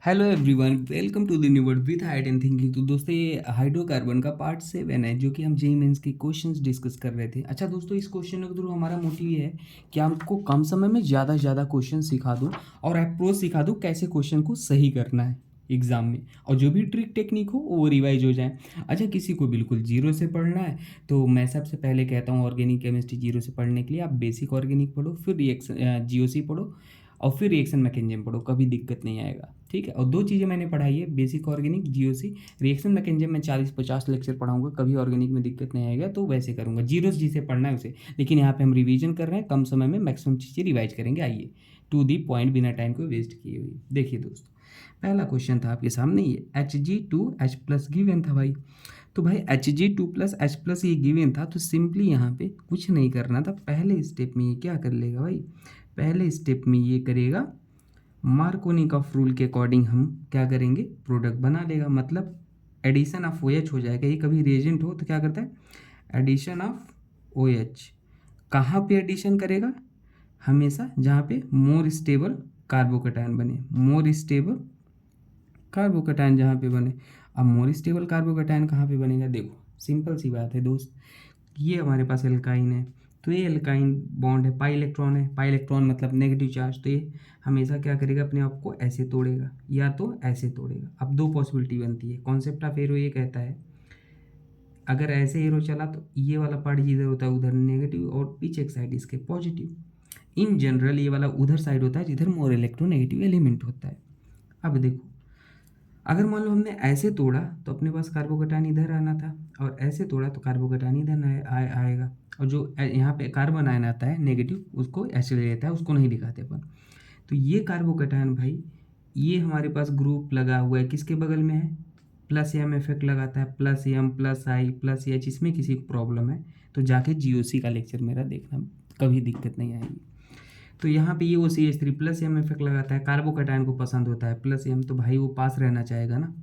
Hello everyone, welcome to the new word with height and thinking. तो दोस्तों, ये hydrocarbon का पार्ट 7 है जो कि हम जेई मेंस के क्वेश्चंस डिस्कस कर रहे थे। अच्छा दोस्तों, इस क्वेश्चन के थ्रू हमारा मोटिव ये है कि आपको कम समय में ज़्यादा से ज़्यादा क्वेश्चन सिखा दूँ और अप्रोच सिखा दूँ कैसे क्वेश्चन को सही करना है एग्जाम में, और जो भी ट्रिक टेक्निक हो वो रिवाइज हो जाए। अच्छा, किसी को बिल्कुल जीरो से पढ़ना है तो मैं सबसे पहले कहता हूँ ऑर्गेनिक केमिस्ट्री जीरो से पढ़ने के लिए आप बेसिक ऑर्गेनिक पढ़ो, फिर रिएक्शन जीओसी पढ़ो और फिर रिएक्शन मैकेनिज्म पढ़ो, कभी दिक्कत नहीं आएगा। ठीक है, और दो चीज़ें मैंने पढ़ाई है, basic organic GOC. Reaction mechanism में 40-50 लेक्चर पढ़ाऊंगा, कभी ऑर्गेनिक में दिक्कत नहीं आएगा तो वैसे करूंगा, जीरो जिसे पढ़ना है उसे। लेकिन यहाँ पे हम रिवीजन कर रहे हैं, कम समय में मैक्सिमम चीज़ें रिवाइज करेंगे। आइए टू दी पॉइंट, बिना टाइम को वेस्ट किए हुए। देखिए दोस्तों, पहला क्वेश्चन था आपके सामने, ये Hg2H+ गिवन था भाई। तो भाई Hg2+H+ ये गिवन था, तो सिंपली यहाँ पे कुछ नहीं करना था। पहले स्टेप में ये क्या कर लेगा भाई, पहले स्टेप में ये करेगा मार्कोनी ऑफ रूल के अकॉर्डिंग हम क्या करेंगे, प्रोडक्ट बना लेगा। मतलब एडिशन ऑफ ओ एच हो जाएगा। ये कभी रिएजेंट हो तो क्या करता है, एडिशन ऑफ ओ एच। कहाँ पे एडिशन करेगा, हमेशा जहाँ पे मोर स्टेबल कार्बोकेटायन बने, मोर स्टेबल कार्बोकेटायन जहाँ पे बने। अब मोर स्टेबल कार्बोकेटायन कहाँ पे बनेगा, देखो सिंपल सी बात है दोस्त, ये हमारे पास एल्काइन है तो ये एल्काइन बॉन्ड है, पाई इलेक्ट्रॉन है, पाई इलेक्ट्रॉन मतलब नेगेटिव चार्ज, तो ये हमेशा क्या करेगा, अपने आप को ऐसे तोड़ेगा या तो ऐसे तोड़ेगा। अब दो पॉसिबिलिटी बनती है। कॉन्सेप्ट ऑफ एरो ये कहता है अगर ऐसे एरो चला तो ये वाला पार्ट जिधर होता है उधर नेगेटिव और पीछे एक साइड इसके पॉजिटिव। इन जनरल ये वाला उधर साइड होता है जिधर मोर इलेक्ट्रोनेगेटिव एलिमेंट होता है। अब देखो, अगर मान लो हमने ऐसे तोड़ा तो अपने पास कार्बोकेटायन इधर आना था, और ऐसे तोड़ा तो कार्बोकेटायन इधर आएगा। और जो यहाँ पे कार्बन आयन आता है नेगेटिव, उसको ऐसे ले लेता है, उसको नहीं दिखाते अपन। तो ये कार्बोकेटायन भाई, ये हमारे पास ग्रुप लगा हुआ है, किसके बगल में है, प्लस एम इफेक्ट लगाता है, प्लस एम प्लस आई प्लस एच। इसमें किसी को प्रॉब्लम है तो जाके जीओसी का लेक्चर मेरा देखना, कभी दिक्कत नहीं आएगी। तो यहाँ पे ये O C H three plus M effect लगाता है, कार्बोकेटायन को पसंद होता है प्लस एम, तो भाई वो पास रहना चाहेगा ना।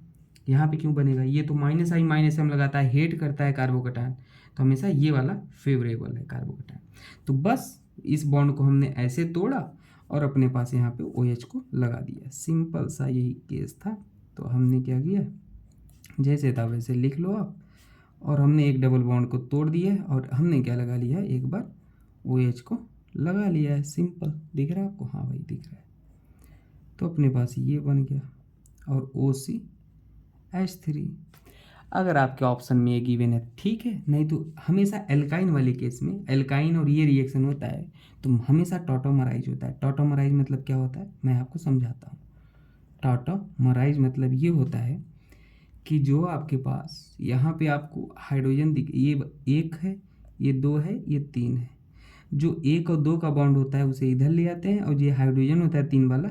यहाँ पे क्यों बनेगा, ये तो माइनस आई माइनस एम लगाता है, हेट करता है कार्बोकेटायन, तो हमेशा ये वाला फेवरेबल है कार्बोकेटायन। तो बस इस बॉन्ड को हमने ऐसे तोड़ा और अपने पास यहाँ पे ओ एच को लगा दिया, सिंपल सा यही केस था। तो हमने क्या किया, जैसे था वैसे लिख लो आप, और हमने एक डबल बॉन्ड को तोड़ दिया है और हमने क्या लगा लिया है, एक बार ओ एच को लगा लिया है। सिंपल दिख रहा है आपको, हाँ भाई दिख रहा है। तो अपने पास ये बन गया और OCH3। अगर आपके ऑप्शन में ये गिवन है ठीक है, नहीं तो हमेशा एल्काइन वाले केस में, एल्काइन और ये रिएक्शन होता है तो हमेशा टॉटोमराइज होता है। टॉटोमराइज मतलब क्या होता है, मैं आपको समझाता हूँ। टॉटोमराइज मतलब ये होता है कि जो आपके पास यहाँ पे आपको हाइड्रोजन दिख, ये एक है, ये दो है, ये तीन है। जो एक और दो का बॉन्ड होता है उसे इधर ले आते हैं, और ये हाइड्रोजन होता है तीन वाला,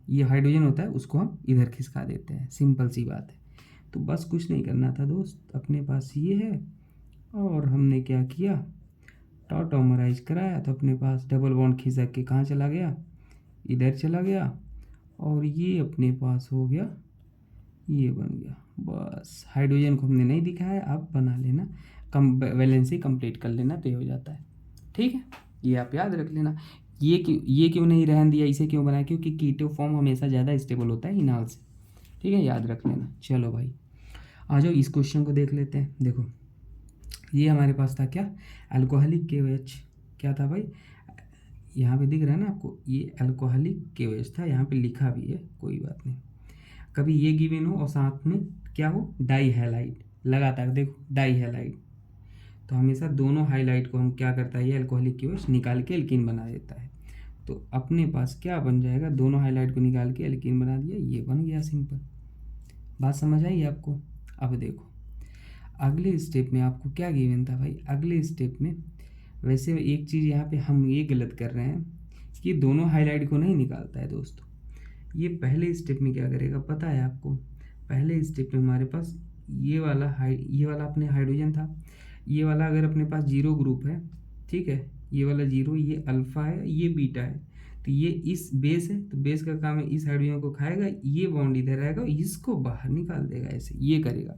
ये हाइड्रोजन होता है उसको हम इधर खिसका देते हैं। सिंपल सी बात है। तो बस कुछ नहीं करना था दोस्त, अपने पास ये है और हमने क्या किया, टॉटोमराइज कराया तो अपने पास डबल बॉन्ड खिसक के कहाँ चला गया, इधर चला गया, और ये अपने पास हो गया, ये बन गया। बस हाइड्रोजन को हमने नहीं दिखाया, आप बना लेना, कम वैलेंसी कंप्लीट कर लेना तो ये हो जाता है। ठीक है, ये आप याद रख लेना। ये क्यों नहीं रहने दिया, इसे क्यों बनाया, क्योंकि कीटो फॉर्म हमेशा ज़्यादा स्टेबल होता है इनाल से। ठीक है, याद रख लेना। चलो भाई, आ जाओ इस क्वेश्चन को देख लेते हैं। देखो, ये हमारे पास था क्या, अल्कोहलिक KOH। क्या था भाई, यहाँ पे दिख रहा है ना आपको, ये अल्कोहलिक KOH था, यहाँ पे लिखा भी है, कोई बात नहीं। कभी ये गिवन हो और साथ में क्या हो, डाई हैलाइड लगातार, देखो डाई हैलाइड, तो हमेशा दोनों हाईलाइट को हम क्या करता है, ये अल्कोहलिक KOH निकाल के एल्कीन बना देता है। तो अपने पास क्या बन जाएगा, दोनों हाईलाइट को निकाल के एल्कीन बना दिया, ये बन गया। सिंपल बात समझ आई आपको। अब देखो अगले स्टेप में आपको क्या गिवन था भाई, अगले स्टेप में वैसे एक चीज़ यहाँ पे हम ये गलत कर रहे हैं कि दोनों हाईलाइट को नहीं निकालता है दोस्तों। ये पहले स्टेप में क्या करेगा पता है आपको, पहले स्टेप में हमारे पास ये वाला अपने हाइड्रोजन था, ये वाला अगर अपने पास जीरो ग्रुप है, ठीक है, ये वाला जीरो, ये अल्फा है, ये बीटा है, तो ये इस बेस है, तो बेस का काम है इस हाइड्रोजन को खाएगा, ये बॉन्ड इधर आएगा, इसको बाहर निकाल देगा, ऐसे ये करेगा।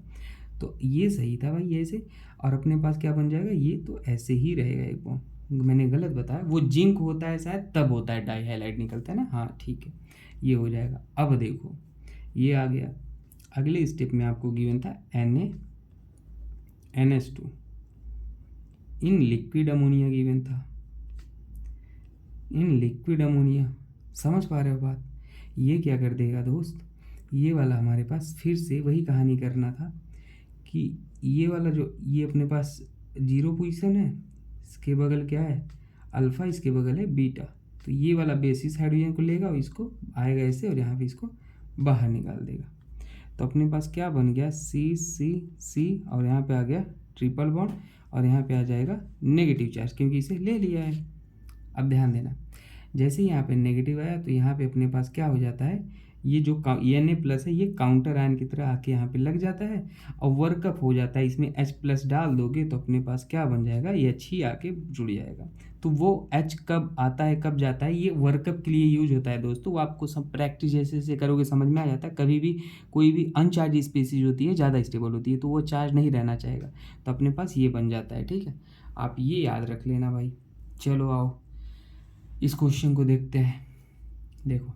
तो ये सही था भाई, ऐसे। और अपने पास क्या बन जाएगा, ये तो ऐसे ही रहेगा एक बॉन्ड। मैंने गलत बताया, वो जिंक होता है शायद, तब होता है डाई हाइलाइट निकलता है ना, हाँ ठीक है, ये हो जाएगा। अब देखो ये आ गया, अगले स्टेप में आपको गिवन था NH2 in liquid ammonia given था, इन लिक्विड अमोनिया। समझ पा रहे हो बात? ये क्या कर देगा दोस्त, ये वाला हमारे पास फिर से वही कहानी करना था कि ये वाला जो ये अपने पास 0 पोजीशन है, इसके बगल क्या है अल्फ़ा, इसके बगल है बीटा। तो ये वाला बेसिस हाइड्रोजन को लेगा और इसको आएगा ऐसे और यहाँ पे इसको बाहर निकाल देगा। तो अपने पास क्या बन गया C और यहाँ पे आ गया ट्रिपल बॉन्ड और यहाँ पे आ जाएगा नेगेटिव चार्ज, क्योंकि इसे ले लिया है। अब ध्यान देना, जैसे ही यहाँ पे नेगेटिव आया तो यहाँ पे अपने पास क्या हो जाता है, ये जो Na+ है ये काउंटर आयन की तरह आके यहाँ पे लग जाता है और वर्कअप हो जाता है। इसमें H+ डाल दोगे तो अपने पास क्या बन जाएगा, ये H ही आके जुड़ जाएगा। तो वो H कब आता है कब जाता है, ये वर्कअप के लिए यूज होता है दोस्तों। वो आपको सब प्रैक्टिस जैसे जैसे करोगे समझ में आ जाता है। कभी भी कोई भी अनचार्ज स्पीसीज होती है ज़्यादा स्टेबल होती है तो वो चार्ज नहीं रहना चाहेगा, तो अपने पास ये बन जाता है। ठीक है, आप ये याद रख लेना भाई। चलो आओ इस क्वेश्चन को देखते हैं। देखो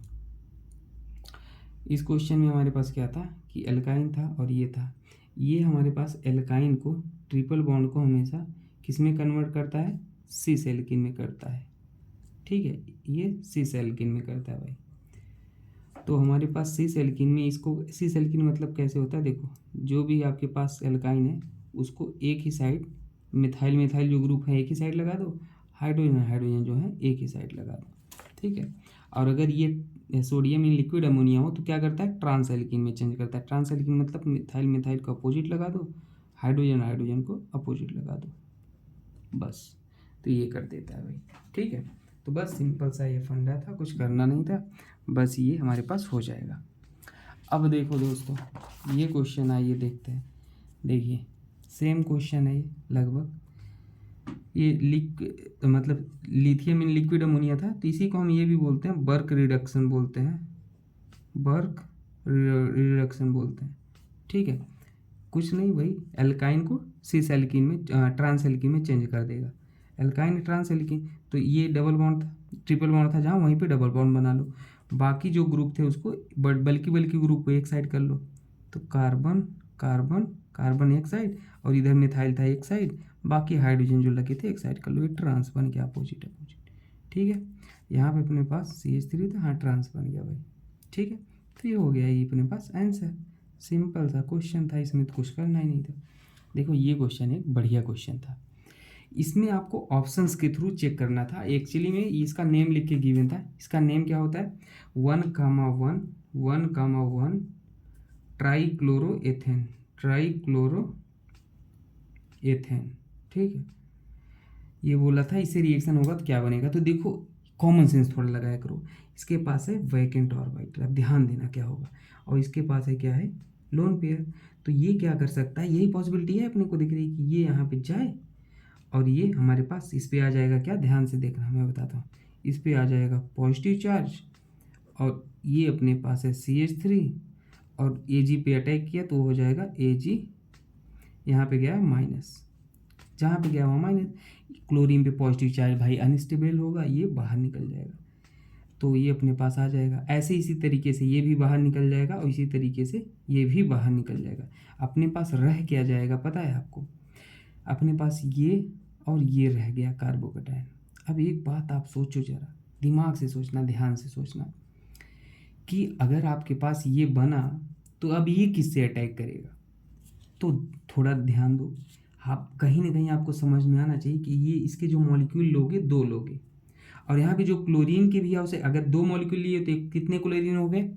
इस क्वेश्चन में हमारे पास क्या था कि एल्काइन था और ये था, ये हमारे पास एल्काइन को ट्रिपल बॉन्ड को हमेशा किस में कन्वर्ट करता है, सिस एल्किन में करता है। ठीक है, ये सिस एल्किन में करता है भाई। तो हमारे पास सिस एल्किन में इसको, सिस एल्किन मतलब कैसे होता है, देखो जो भी आपके पास एल्काइन है उसको एक ही साइड मिथाइल मिथाइल जो ग्रुप है एक ही साइड लगा दो, हाइड्रोजन हाइड्रोजन जो है एक ही साइड लगा दो। ठीक है, और अगर ये सोडियम इन लिक्विड अमोनिया हो तो क्या करता है, ट्रांस एल्किन में चेंज करता है। ट्रांस एल्किन मतलब मिथाइल मिथाइल को अपोजिट लगा दो, हाइड्रोजन हाइड्रोजन को अपोजिट लगा दो, बस। तो ये कर देता है भाई। ठीक है, तो बस सिंपल सा ये फंडा था, कुछ करना नहीं था, बस ये हमारे पास हो जाएगा। अब देखो दोस्तों ये क्वेश्चन आइए देखते हैं। देखिए सेम क्वेश्चन है ये लगभग, ये मतलब लिथियम इन लिक्विड अमोनिया था, तो इसी को हम ये भी बोलते हैं बर्क रिडक्शन बोलते हैं, बर्क रिडक्शन बोलते हैं। ठीक है, कुछ नहीं भाई, एल्काइन को सिस एल्किन में ट्रांस एल्किन में चेंज कर देगा। एल्काइन ट्रांस एल्किन, तो ये डबल बॉन्ड था, ट्रिपल बॉन्ड था जहाँ, वहीं पे डबल बॉन्ड बना लो। बाकी जो ग्रुप थे उसको बल्कि ग्रुप को एक साइड कर लो। तो कार्बन कार्बन कार्बन एक साइड और इधर मिथाइल था एक साइड, बाकी हाइड्रोजन जो लगे थे एक साइड कर लो। ये ट्रांस बन गया अपोजिट अपोजिट। ठीक है, यहाँ पे अपने पास CH3 था, हाँ ट्रांस बन गया भाई। ठीक है, तो ये हो गया ये अपने पास आंसर। सिंपल सा क्वेश्चन था, इसमें तो कुछ करना ही नहीं था। देखो ये क्वेश्चन एक बढ़िया क्वेश्चन था, इसमें आपको ऑप्शंस के थ्रू चेक करना था। एक्चुअली में इसका नेम लिख के गिवन था, इसका नेम क्या होता है 1,1 ट्राइक्लोरोएथेन, ट्राइक्लोरोएथेन। ठीक है, ये बोला था इससे रिएक्शन होगा तो क्या बनेगा। तो देखो कॉमन सेंस थोड़ा लगाया करो। इसके पास है वैकेंट ऑर्बिटल, अब ध्यान देना क्या होगा, और इसके पास है क्या है लोन पेयर। तो ये क्या कर सकता है, यही पॉसिबिलिटी है अपने को दिख रही कि ये यहाँ पे जाए और ये हमारे पास इस पे आ जाएगा क्या, ध्यान से देखना मैं बताता हूँ, इस पे आ जाएगा पॉजिटिव चार्ज और ये अपने पास है CH3 और Ag पे अटैक किया तो हो जाएगा Ag, यहाँ पे गया माइनस, जहाँ पे गया वहाँ माइनस। क्लोरीन पे पॉजिटिव चार्ज भाई अनस्टेबल होगा, ये बाहर निकल जाएगा, तो ये अपने पास आ जाएगा। ऐसे इसी तरीके से ये भी बाहर निकल जाएगा और इसी तरीके से ये भी बाहर निकल जाएगा। अपने पास रह क्या जाएगा पता है आपको, अपने पास ये और ये रह गया कार्बोकेटायन। अब एक बात आप सोचो जरा, दिमाग से सोचना, ध्यान से सोचना, कि अगर आपके पास ये बना तो अब ये किससे अटैक करेगा। तो थोड़ा ध्यान दो, आप कहीं ना कहीं आपको समझ में आना चाहिए कि ये इसके जो मॉलिक्यूल लोगे 2 लोगे, और यहाँ पे जो क्लोरीन के भी है उसे अगर 2 मॉलिक्यूल लिए तो कितने क्लोरीन हो गए,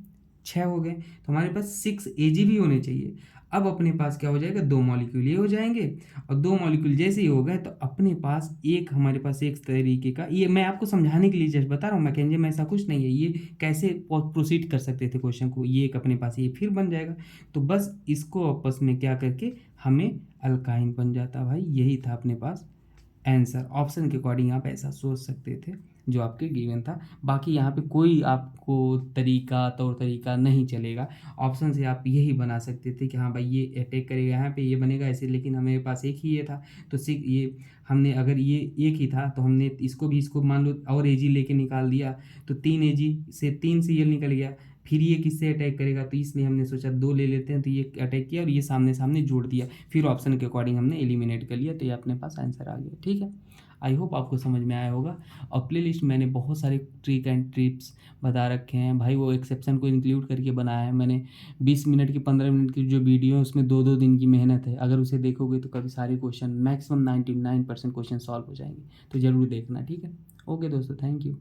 6 हो गए, तो हमारे पास 6 Ag भी होने चाहिए। अब अपने पास क्या हो जाएगा, 2 मॉलिक्यूल ये हो जाएंगे, और 2 मॉलिक्यूल जैसे ही हो गए तो अपने पास एक, हमारे पास एक तरीके का, ये मैं आपको समझाने के लिए जस्ट बता रहा हूँ, मैकेनिज्म में ऐसा कुछ नहीं है, ये कैसे प्रोसीड कर सकते थे क्वेश्चन को, ये एक अपने पास ये फिर बन जाएगा। तो बस इसको आपस में क्या करके हमें अल्काइन बन जाता भाई, यही था अपने पास आंसर। ऑप्शन के अकॉर्डिंग आप ऐसा सोच सकते थे, जो आपके गिवन था। बाकी यहाँ पे कोई आपको तौर तरीका नहीं चलेगा। ऑप्शन से आप यही बना सकते थे कि हाँ भाई ये अटैक करेगा यहाँ पे, ये बनेगा ऐसे, लेकिन हमारे पास एक ही ये था। तो सिर्फ ये हमने, अगर ये एक ही था तो हमने इसको भी, इसको मान लो और एजी लेके निकाल दिया, तो 3 एजी से 3 सीएल निकल गया। फिर ये किससे अटैक करेगा, तो इसलिए हमने सोचा 2 ले लेते हैं, तो ये अटैक किया और ये सामने सामने जोड़ दिया, फिर ऑप्शन के अकॉर्डिंग हमने एलिमिनेट कर लिया, तो ये अपने पास आंसर आ गया। ठीक है, आई होप आपको समझ में आया होगा। और प्ले लिस्ट मैंने बहुत सारे ट्रिक एंड टिप्स बता रखे हैं भाई, वो एक्सेप्शन को इंक्लूड करके बनाया है मैंने। 20 मिनट की 15 मिनट की जो वीडियो है उसमें 2-2 दिन की मेहनत है। अगर उसे देखोगे तो कभी सारे क्वेश्चन, मैक्सिमम 99% क्वेश्चन सॉल्व हो जाएंगे। तो ज़रूर देखना, ठीक है। ओके दोस्तों, थैंक यू।